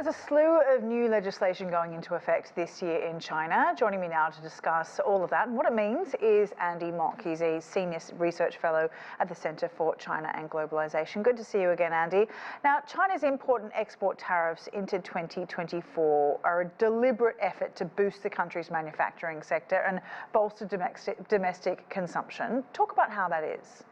There's a slew of new legislation going into effect this year in China. Joining me now to discuss all of that and what it means is Andy Mok. He's a Senior Research Fellow at the Centre for China and Globalization. Good to see you again, Andy. Now, China's import and export tariffs into 2024 are a deliberate effort to boost the country's manufacturing sector and bolster domestic consumption. Talk about how that is.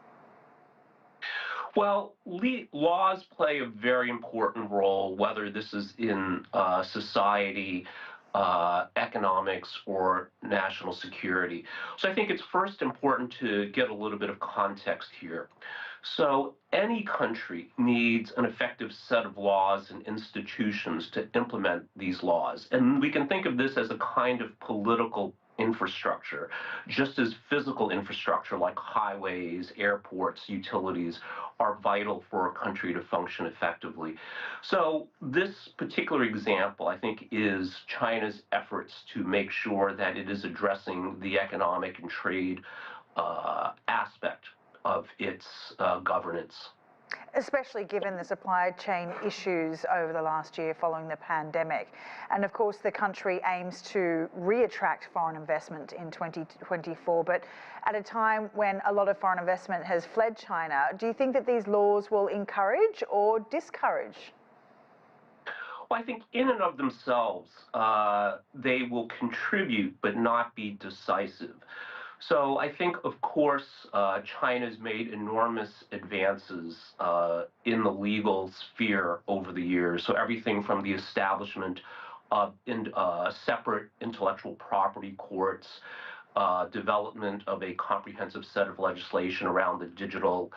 Well, laws play a very important role, whether this is in society, economics, or national security. So I think it's first important to get a little bit of context here. So any country needs an effective set of laws and institutions to implement these laws. And we can think of this as a kind of political infrastructure, just as physical infrastructure like highways, airports, utilities are vital for a country to function effectively. So this particular example, I think, is China's efforts to make sure that it is addressing the economic and trade aspect of its governance. Especially given the supply chain issues over the last year following the pandemic. And of course, the country aims to re-attract foreign investment in 2024, but at a time when a lot of foreign investment has fled China, do you think that these laws will encourage or discourage? Well, I think in and of themselves, they will contribute but not be decisive. So I think, of course, China's made enormous advances in the legal sphere over the years. So everything from the establishment of separate intellectual property courts, development of a comprehensive set of legislation around the digital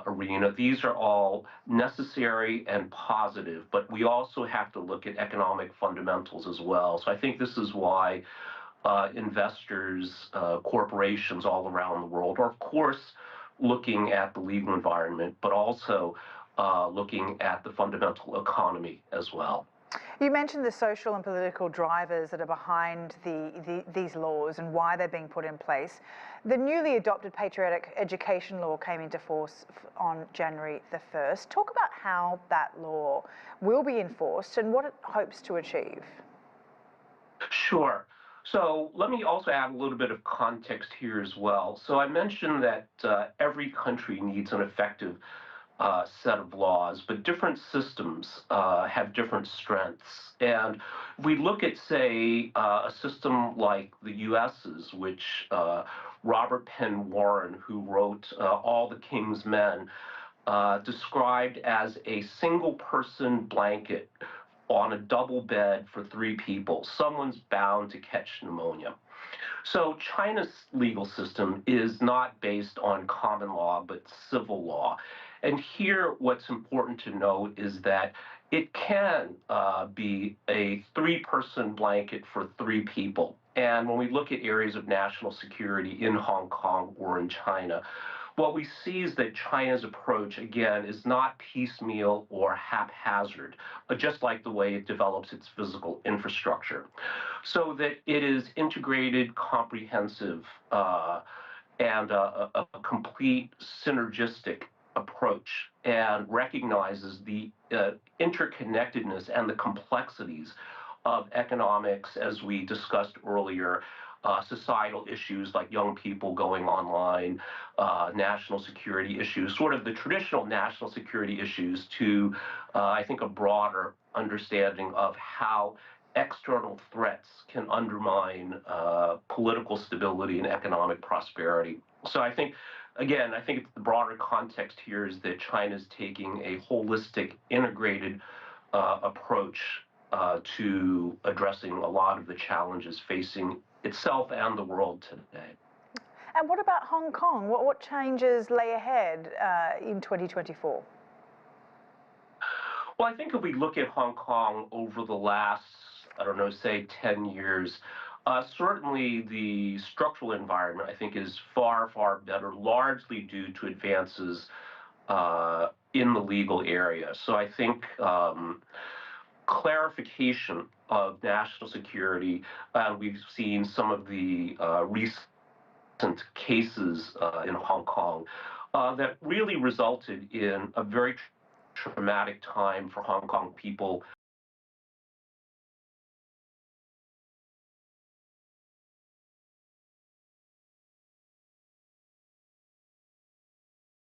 arena. These are all necessary and positive, but we also have to look at economic fundamentals as well. So I think this is why investors, corporations all around the world are, of course, looking at the legal environment, but also looking at the fundamental economy as well. You mentioned the social and political drivers that are behind these laws and why they're being put in place. The newly adopted patriotic education law came into force on January the 1st. Talk about how that law will be enforced and what it hopes to achieve. Sure. So let me also add a little bit of context here as well. So I mentioned that every country needs an effective set of laws, but different systems have different strengths. And if we look at, say, a system like the US's, which Robert Penn Warren, who wrote All the King's Men, described as a single-person blanket on a double bed for 3 people. Someone's bound to catch pneumonia. So China's legal system is not based on common law, but civil law. And here, what's important to note is that it can be a 3-person blanket for 3 people. And when we look at areas of national security in Hong Kong or in China, what we see is that China's approach, again, is not piecemeal or haphazard, just like the way it develops its physical infrastructure. So that it is integrated, comprehensive, and a complete synergistic approach, and recognizes the interconnectedness and the complexities of economics, as we discussed earlier, societal issues like young people going online, national security issues, sort of the traditional national security issues, to, I think, a broader understanding of how external threats can undermine political stability and economic prosperity. So I think, again, I think the broader context here is that China's taking a holistic, integrated approach to addressing a lot of the challenges facing itself and the world today. And what about Hong Kong? What changes lay ahead in 2024? Well, I think if we look at Hong Kong over the last, I don't know, say 10 years, certainly the structural environment, I think, is far, far better, largely due to advances in the legal area. So I think clarification of national security, we've seen some of the recent cases in Hong Kong that really resulted in a very traumatic time for Hong Kong people